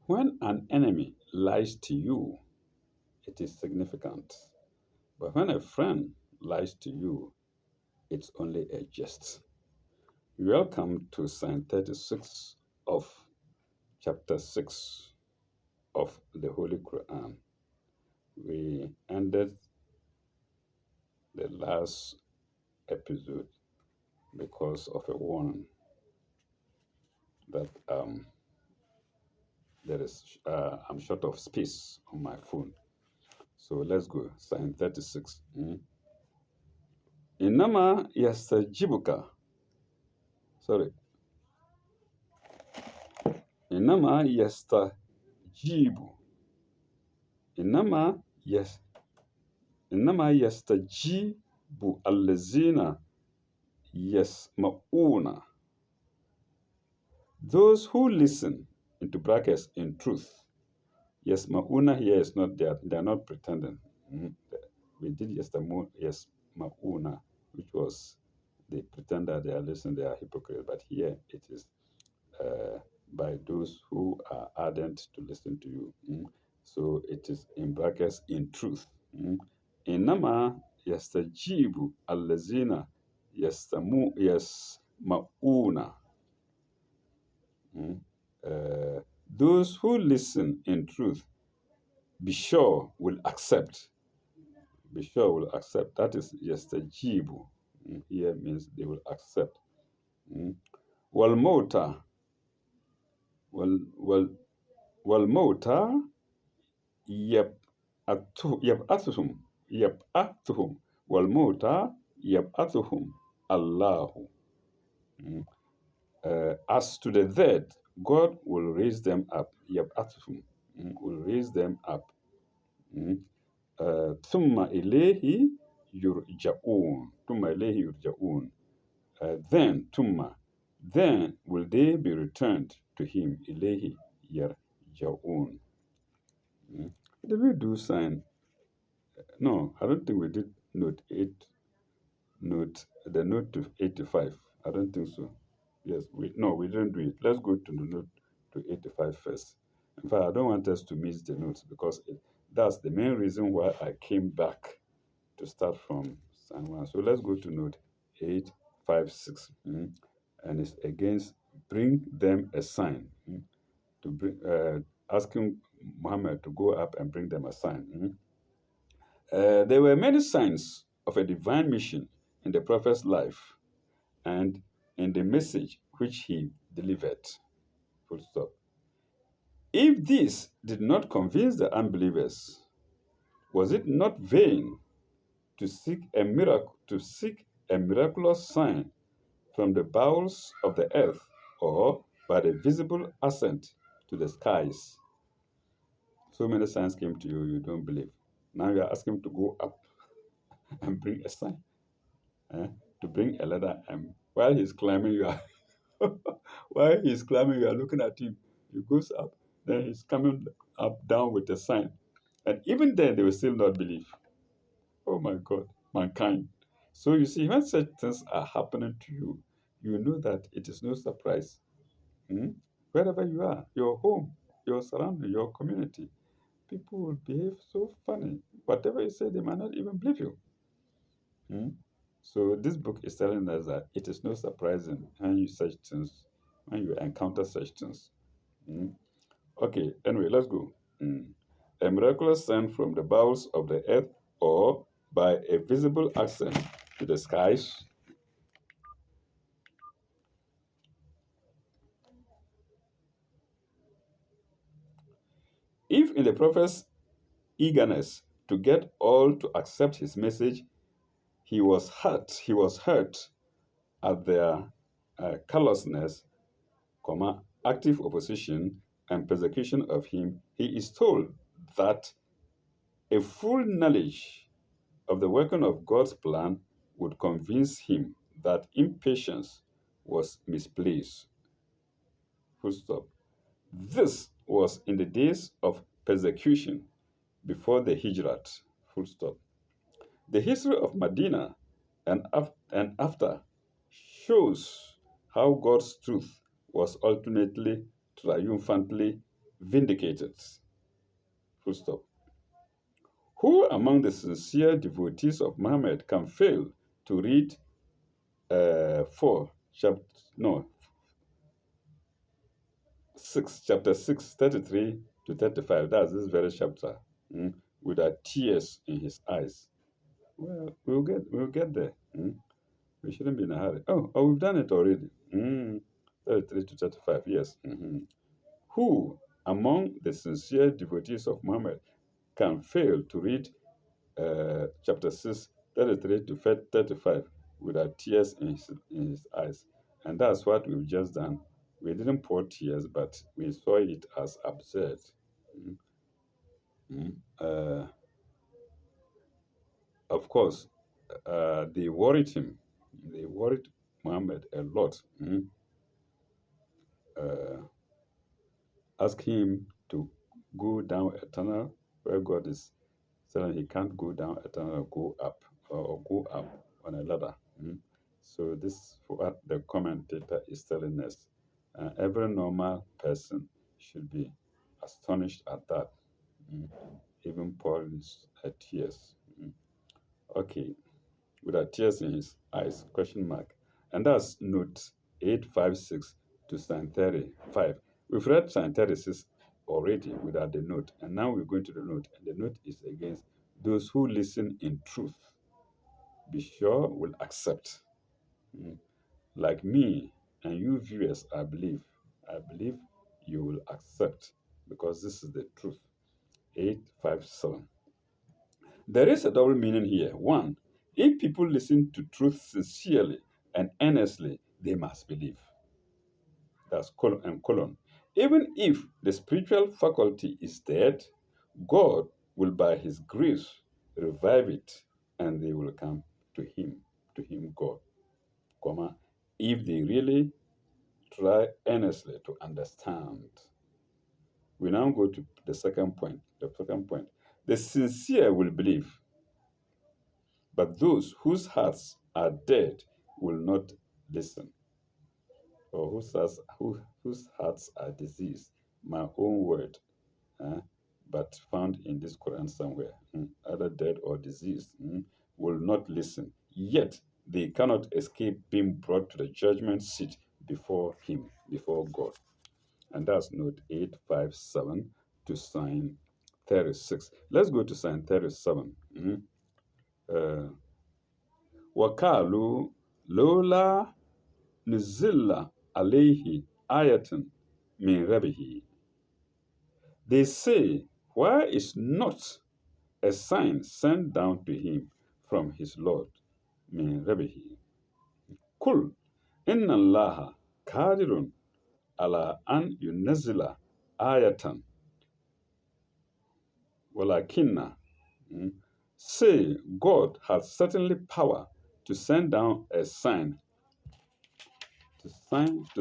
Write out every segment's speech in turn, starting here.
When an enemy lies to you, it is significant. But when a friend lies to you, it's only a jest. Welcome to Psalm 36 of chapter 6 of the Holy Quran. We ended the last episode because of a warning that I'm short of space on my phone. So let's go. Psalm 36. Inama yastajibuka. Sorry. Inama yastajibu. Inama yas. Inama yastajibu allazina yasma'una. Those who listen, into brackets, in truth. Yasma'una here is not there. They are not pretending. We did yasma'una, which was they pretend that they are listening, they are hypocrites. But here it is by those who are ardent to listen to you. So it is in brackets, in truth. Inama yastajibu allazina yasma'una. Those who listen in truth, be sure will accept. Be sure will accept. That is yastajibu. Here means they will accept. Wal mota. Wal mota yab'athuhum. Yab'athuhum. Wal mota yab'athuhum Allahu. As to the dead, God will raise them up. Yab'athuhum. Will raise them up. Thumma ilayhi yurja'un. Thumma ilayhi yurja'un. Then will they be returned to him. Ilayhi yarja'un. Did we do sign? No, I don't think we did note 8, the note to 85. I don't think so. Yes, we didn't do it. Let's go to the note to 85 first. In fact, I don't want us to miss the notes because that's the main reason why I came back to start from Psalm 1. So let's go to note 856. And it's against bring them a sign. To bring, asking Muhammad to go up and bring them a sign. There were many signs of a divine mission in the prophet's life and in the message which he delivered. Full stop. If this did not convince the unbelievers, was it not vain to seek a miraculous sign from the bowels of the earth or by the visible ascent to the skies? So many signs came to you, you don't believe. Now you are asking him to go up and bring a sign, to bring a letter. And while he's climbing, you are looking at him. He goes up, then he's coming up down with a sign. And even then, they will still not believe. Oh my God, mankind. So you see, when such things are happening to you, you know that it is no surprise. Wherever you are, your home, your surrounding, your community, people will behave so funny. Whatever you say, they might not even believe you. So this book is telling us that it is no surprising when you encounter such things. Okay, anyway, let's go. A miraculous sign from the bowels of the earth or by a visible ascent to the skies. If in the prophet's eagerness to get all to accept his message, he was hurt at their callousness, active opposition, and persecution of him, he is told that a full knowledge of the working of God's plan would convince him that impatience was misplaced. Full stop. This was in the days of persecution before the Hijrat. Full stop. The history of Medina and after shows how God's truth was ultimately triumphantly vindicated. Full stop. Who among the sincere devotees of Muhammad can fail to read 4, chapter, no, 6, chapter 6, 33 to 35? That's this very chapter. Without tears in his eyes. Well, we'll get there. We shouldn't be in a hurry. Oh, we've done it already. 33 to 35, yes. Who among the sincere devotees of Muhammad can fail to read chapter 6, 33 to 35 without tears in his eyes? And that's what we've just done. We didn't pour tears, but we saw it as absurd. Mm, Uh, of course, they worried him. They worried Muhammad a lot. Uh, Ask him to go down a tunnel where God is telling he can't go down a tunnel or go up or go up on a ladder. So this is what the commentator is telling us. Every normal person should be astonished at that, even pouring tears. Okay, with tears in his eyes, question mark. And that's note 856 to sign 35. We've read sign 36 already without the note, and now we're going to the note. And the note is against those who listen in truth. Be sure will accept. Like me and you viewers, I believe you will accept because this is the truth. 857. There is a double meaning here. One, if people listen to truth sincerely and earnestly, they must believe. That's colon and colon. Even if the spiritual faculty is dead, God will by his grace revive it and they will come to him, God, comma, if they really try earnestly to understand. We now go to the second point. The second point. The sincere will believe, but those whose hearts are dead will not listen, or whose hearts are diseased. My own word, but found in this Quran somewhere, either dead or diseased, will not listen. Yet they cannot escape being brought to the judgment seat before Him, before God. And that's note 857 to sign 36. Let's go to sign 37. Uh, Wakalu Lola Nuzilla alayhi ayatan min rabihi. They say, why is not a sign sent down to him from his Lord min rabihi? Kul inna allaha qadirun ala an yunazzila ayatan walakinna. Say, God has certainly power to send down a sign, to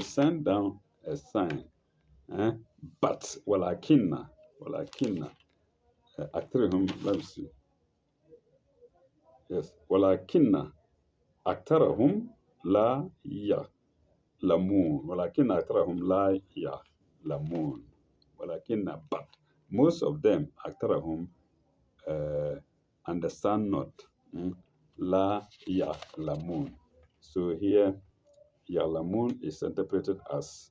send down a sign. But walakinna, aktarahum, let me see. Yes, walakinna aktarahum la ya'lamun. Walakinna aktarahum la ya'lamun. Walakinna, but most of them, aktarahum, understand not. La ya'lamun. So here, ya'lamun is interpreted as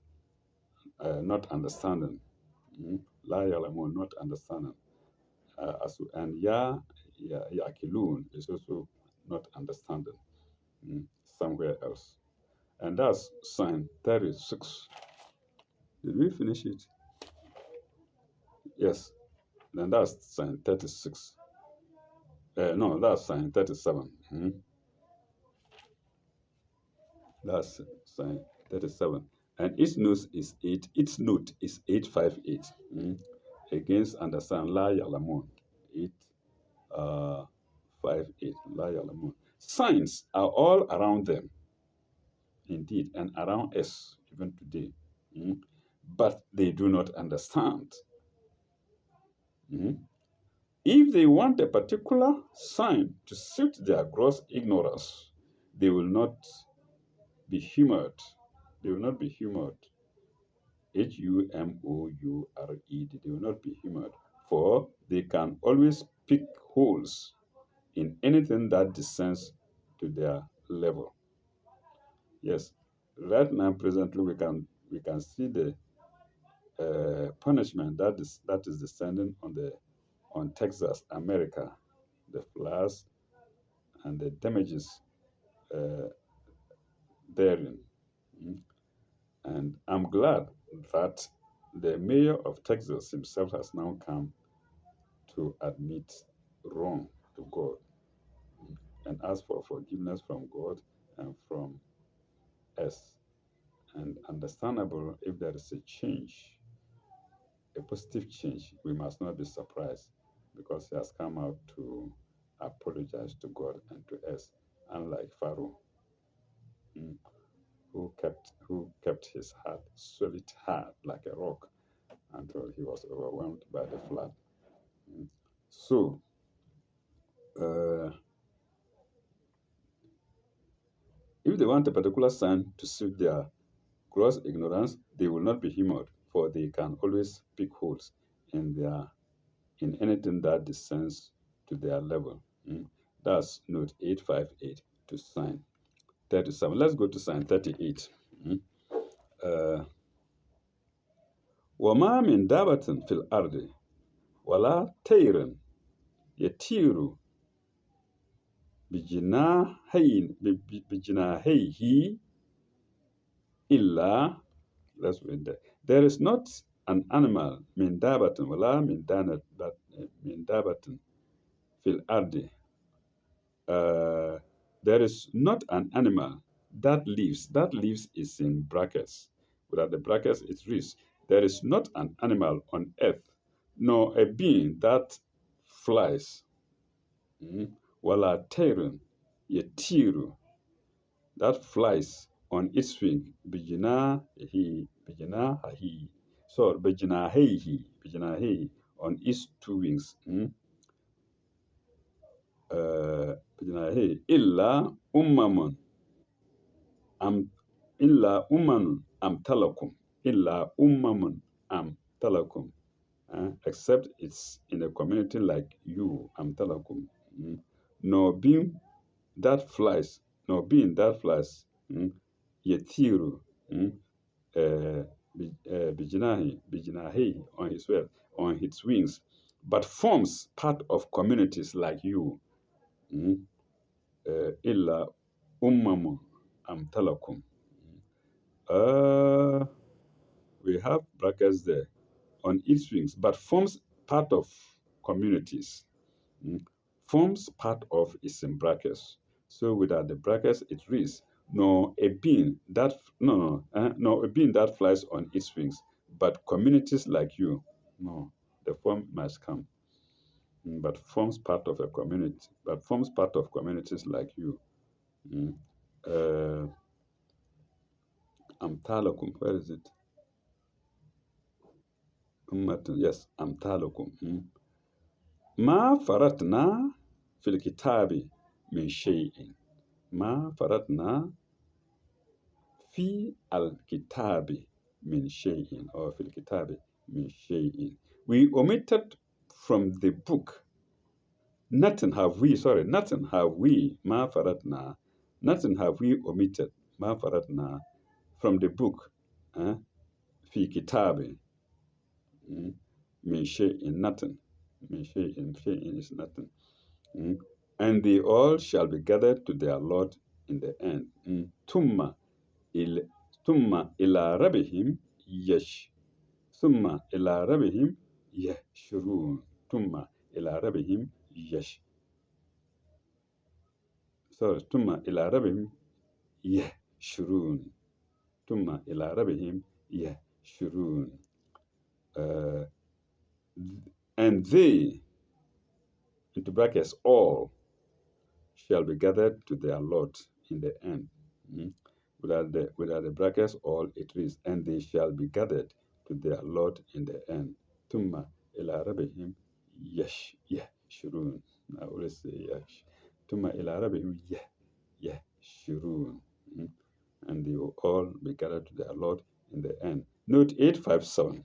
not understanding. La ya'lamun, not understanding. And ya'kilun is also not understanding somewhere else. And that's sign 36. Did we finish it? Yes. Then that's sign 36. No, that's sign 37. That's sign 37. And its note is 858. Against understand La Yalamun. 858. La Yalamun. Signs are all around them, indeed, and around us even today. But they do not understand. If they want a particular sign to suit their gross ignorance, they will not be humored. They will not be humored. Humoure. heed, they will not be humored, for they can always pick holes in anything that descends to their level. Yes, right now, presently, we can see the punishment that is descending on Texas, America, the floods and the damages uh, therein. Mm. And I'm glad that the mayor of Texas himself has now come to admit wrong to God, and ask for forgiveness from God and from us. And understandable, if there is a change, a positive change, we must not be surprised, because he has come out to apologize to God and to us, unlike Pharaoh, mm, who kept his heart solid hard like a rock until he was overwhelmed by the flood. Mm. So, uh, if they want a particular sign to suit their gross ignorance, they will not be humored, for they can always pick holes in anything that descends to their level. Mm. That's note 858 to sign 37. Let's go to sign 38. Mm. Uh, وما من دابة في الأرض ولا طير يطير بجناحيه إلا. Let's read that. There is not an animal من دابة ولا من دابة في الأرض. There is not an animal that lives. That lives is in brackets. Without the brackets, it reads, there is not an animal on earth, nor a being that flies. Wala tyrun, yetiru, that flies on its wing. Bijina sorry, bijina on its two wings. Illa ummamun am illa ummanun am talakum. Illa ummamun am talakum. Except it's in a community like you, am talakum. Nor being that flies, yetiru, bijinahi, on its wings, but forms part of communities like you. Illa ummamun amtalakum. We have brackets there on its wings, but forms part of communities. Forms part of is in brackets. So without the brackets, it reads, nor a being that nor a being that flies on its wings, but communities like you. No, the form must come. But forms part of a community, but forms part of communities like you. Mm. Uh, Amtalakum, where is it? Yes, Amtalakum. Ma faratna fil kitabi min shay'in. Ma faratna fi al kitabi min shay'in, or fil kitabi min shay'in. We omitted from the book. Nothing have we ma faratna. Nothing have we omitted, ma faratna, from the book. Fi kitabi. Min shay'in, nothing. Min shay'in is nothing. And they all shall be gathered to their Lord in the end. Tumma il tumma ila rabbihim yash. Tumma ila rabbihim yashurun. Tumma ila rabbihim yash. Sorry, tumma ila rabbihim yashurun. Tumma ila rabbihim yashurun. And they, into brackets, all shall be gathered to their Lord in the end. Without the brackets, all it reads, and they shall be gathered to their Lord in the end. Tumma ila rabbihim yashurun. I always say yash. Tumma ila rabbihim yashurun. And they will all be gathered to their Lord in the end. Note 857.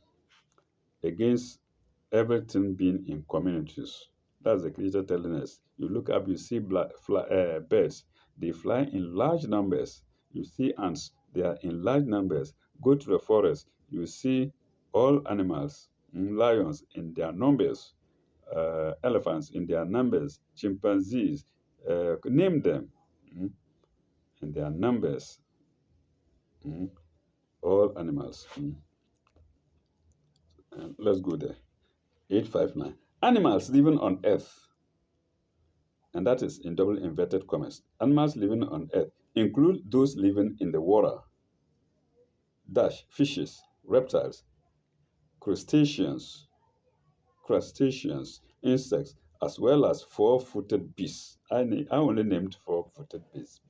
against everything being in communities. That's the creator telling us. You look up, you see birds. They fly in large numbers. You see ants. They are in large numbers. Go to the forest. You see all animals, lions in their numbers, elephants in their numbers, chimpanzees, name them, mm, in their numbers, mm, all animals. Let's go there. 859. Animals living on earth, and that is in double inverted commas. Animals living on earth include those living in the water, dash, fishes, reptiles, crustaceans, insects, as well as four-footed beasts. I only named four-footed beings.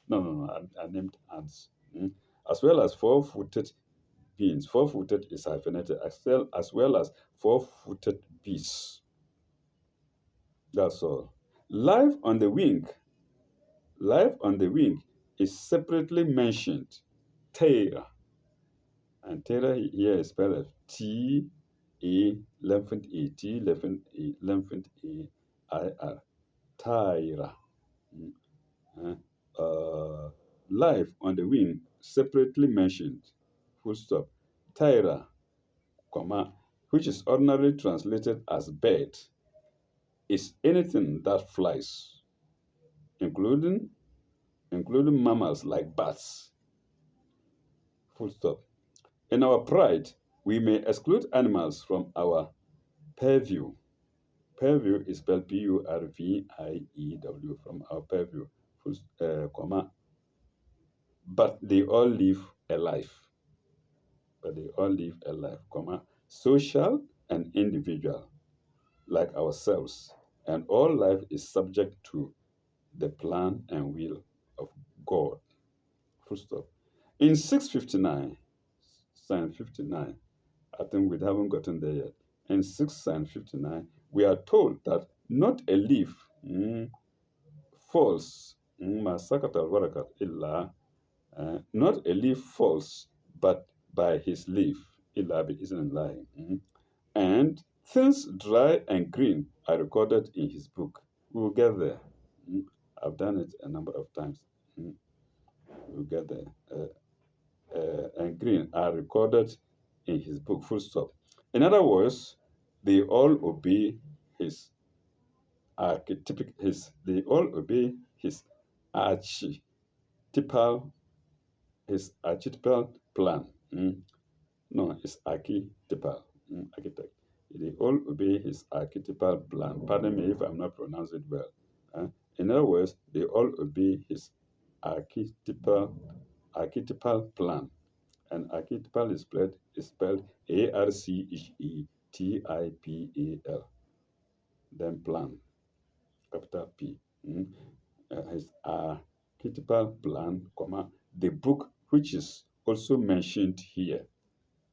No. I named ants. As well as four-footed beings. Four-footed is hyphenated, as well as four-footed beasts. That's all. Life on the wing. Life on the wing is separately mentioned. Terra. And Terra here is spelled as T-A, lengthened A, T, lengthened A-I-R. Tyra. Mm, Life on the wing, separately mentioned. Full stop. Tyra, comma, which is ordinarily translated as bird, is anything that flies, including mammals like bats. Full stop. In our pride, we may exclude animals from our purview. Purview is spelled Purview, from our purview, comma, but they all live a life. Comma, social and individual, like ourselves, and all life is subject to the plan and will of God. Full stop. In 659, sign 59, I think we haven't gotten there yet. In 6 sign 59, we are told that not a leaf falls, not a leaf falls, but by his leaf, and things dry and green are recorded in his book. We'll get there. I've done it a number of times. We'll get there. And green are recorded in his book, full stop. In other words, they all obey his they all obey his archetypal plan. No, it's archetypal. Architect. They all obey his archetypal plan. Pardon me if I'm not pronouncing it well. In other words, they all obey his archetypal plan. And archetypal is spelled Archetypal. Then plan, capital P. His archetypal plan, comma, the book which is also mentioned here,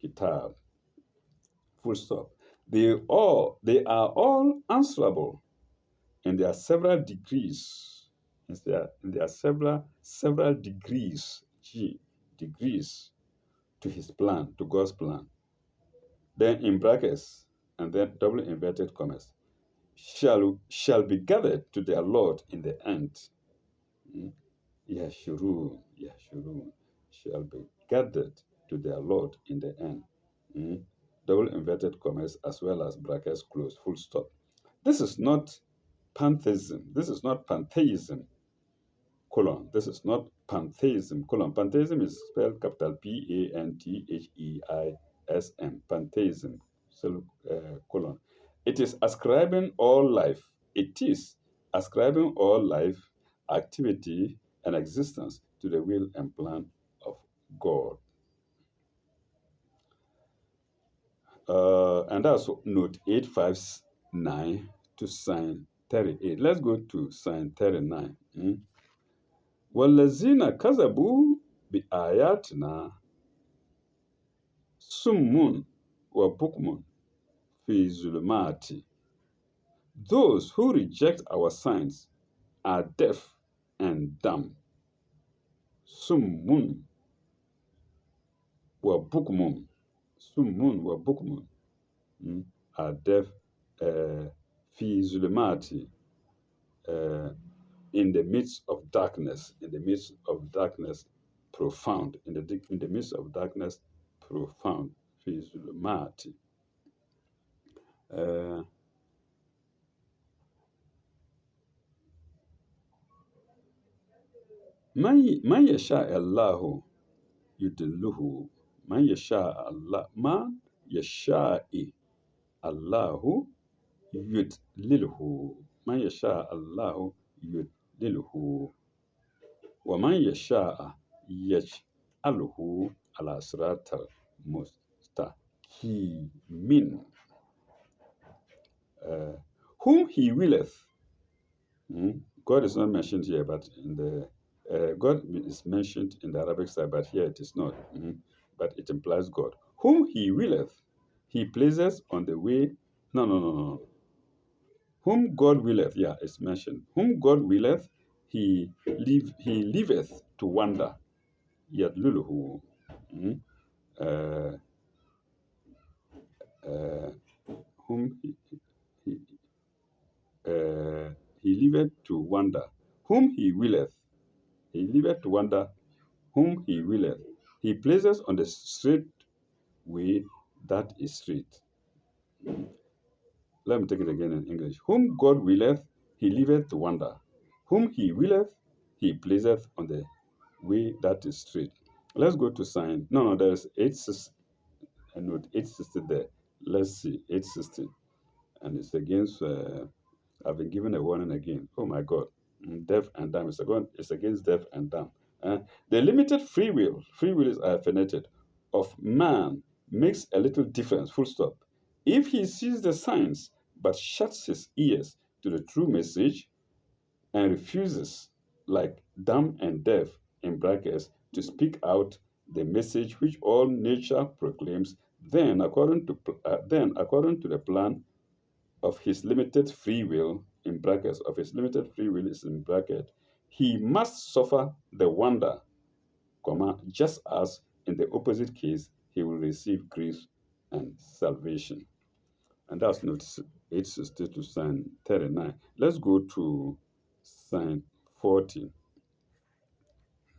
Kitab. Full stop. They are all answerable in their several degrees. In their several degrees, degrees to his plan, to God's plan. Then in brackets, and then double inverted commas, shall be gathered to their Lord in the end. Yashurun, shall be gathered to their Lord in the end. Double inverted commas as well as brackets close, full stop. This is not pantheism. This is not pantheism, colon. This is not pantheism, colon. Pantheism is spelled capital Pantheism, pantheism, colon. It is ascribing all life. It is ascribing all life, activity, and existence to the will and plan of God. And that's note 859 to sign 38. Let's go to sign 39. والذين كذبوا بآياتنا صم وبكم في ظلمات. Those who reject our signs are deaf and dumb. Summun wa bukmun. are deaf في ظلمات in the midst of darkness, in the midst of darkness profound, in the midst of darkness profound, في ظلمات. Uh, من يشاء الله يدله من يشاء الله ما يشاء الله يدلله من يشاء الله يدلله ومن يشاء يجعله على صراط مستقيم whom he willeth. God is not mentioned here, but in the God is mentioned in the Arabic side, but here it is not. But it implies God. Whom he willeth, he places on the way. No, no, no, no. Whom God willeth, yeah, it's mentioned. Whom God willeth, he leaveth to wander. Yadluluhu. Mm? Uh, uh, whom he, he leaveth to wander. Whom he willeth, he leaveth to wander. Whom he willeth, he places on the straight way that is straight. Let me take it again in English. Whom God willeth, he leaveth to wander. Whom he willeth, he placeth on the way that is straight. Let's go to sign. No, there's 860. I note 860 there. Let's see, 860. And it's against, I've been given a warning again. Oh my God. Deaf and dumb. It's against deaf and dumb. The limited free will is finite, of man makes a little difference, full stop. If he sees the signs but shuts his ears to the true message and refuses, like dumb and deaf, in brackets, to speak out the message which all nature proclaims, then according to the plan of his limited free will, in brackets, of his limited free will is in bracket, he must suffer the wonder, just as in the opposite case, he will receive grace and salvation. And that's note 860 to sign 39. Let's go to sign 40.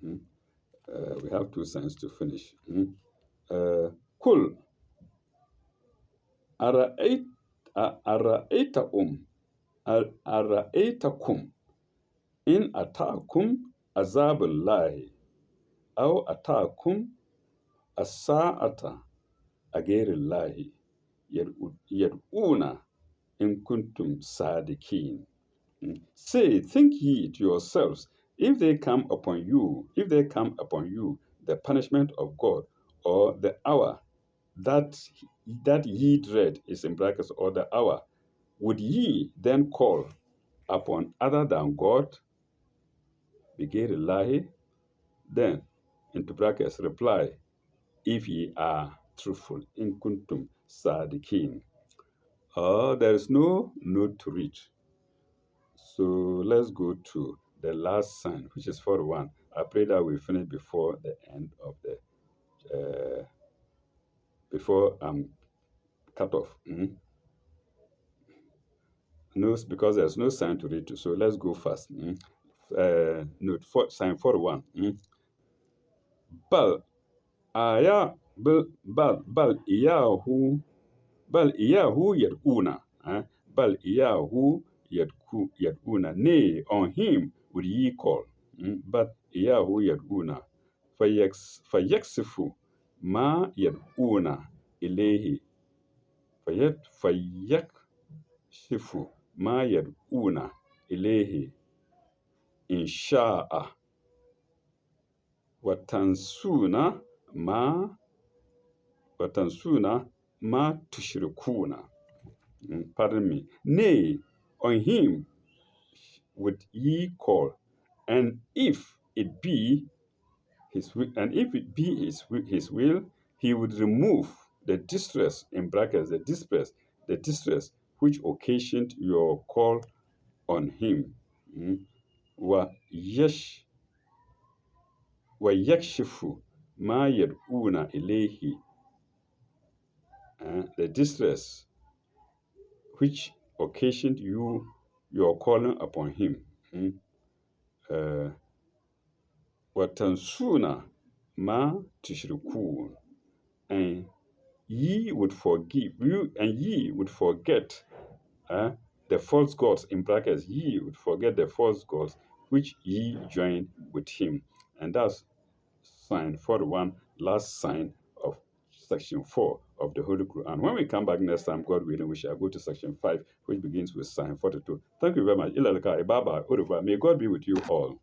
We have two signs to finish. Kul ara'ayt ara'aytakum ara'aytakum in ataakum azabullahi aw ataakum as-sa'ata aghairillahi yad'una in kuntum sadiqin. Say, think ye to yourselves, if they come upon you, the punishment of God, or the hour that ye dread, is in brackets, or the hour, would ye then call upon other than God? Bigerillahi, then into brackets reply, if ye are truthful, in kuntum sadiqin. There is no note to read. So let's go to the last sign, which is 41. I pray that we finish before the end of the, before I'm cut off. No, because there's no sign to read to. So let's go fast. Sign 41. Bal aya bal iyahu yad'una. Bal iyahu yad'una. Nay, on him would ye call. But iyahu yad'una. Fayaksifu ma yad'una ilayhi. Fayakshifu ma yad'una ilayhi. Insha'a. Watansuna ma tushrikuna. Pardon me. Nay, on him would ye call, and if it be his will, he would remove the distress, in brackets, the distress which occasioned your call on him. Wa yakshifu ma yad'una ilayhi. The distress which occasioned your calling upon him. Uh, وَتَنْسُونَ مَا تُشْرِكُونَ, and ye would forget the false gods, in brackets, ye would forget the false gods which ye joined with him. And that's sign 41, last sign of section 4 of the Holy Quran. When we come back next time, God willing, we shall go to section 5, which begins with sign 42. Thank you very much. Ilalaka, Ibaba, Uruva. May God be with you all.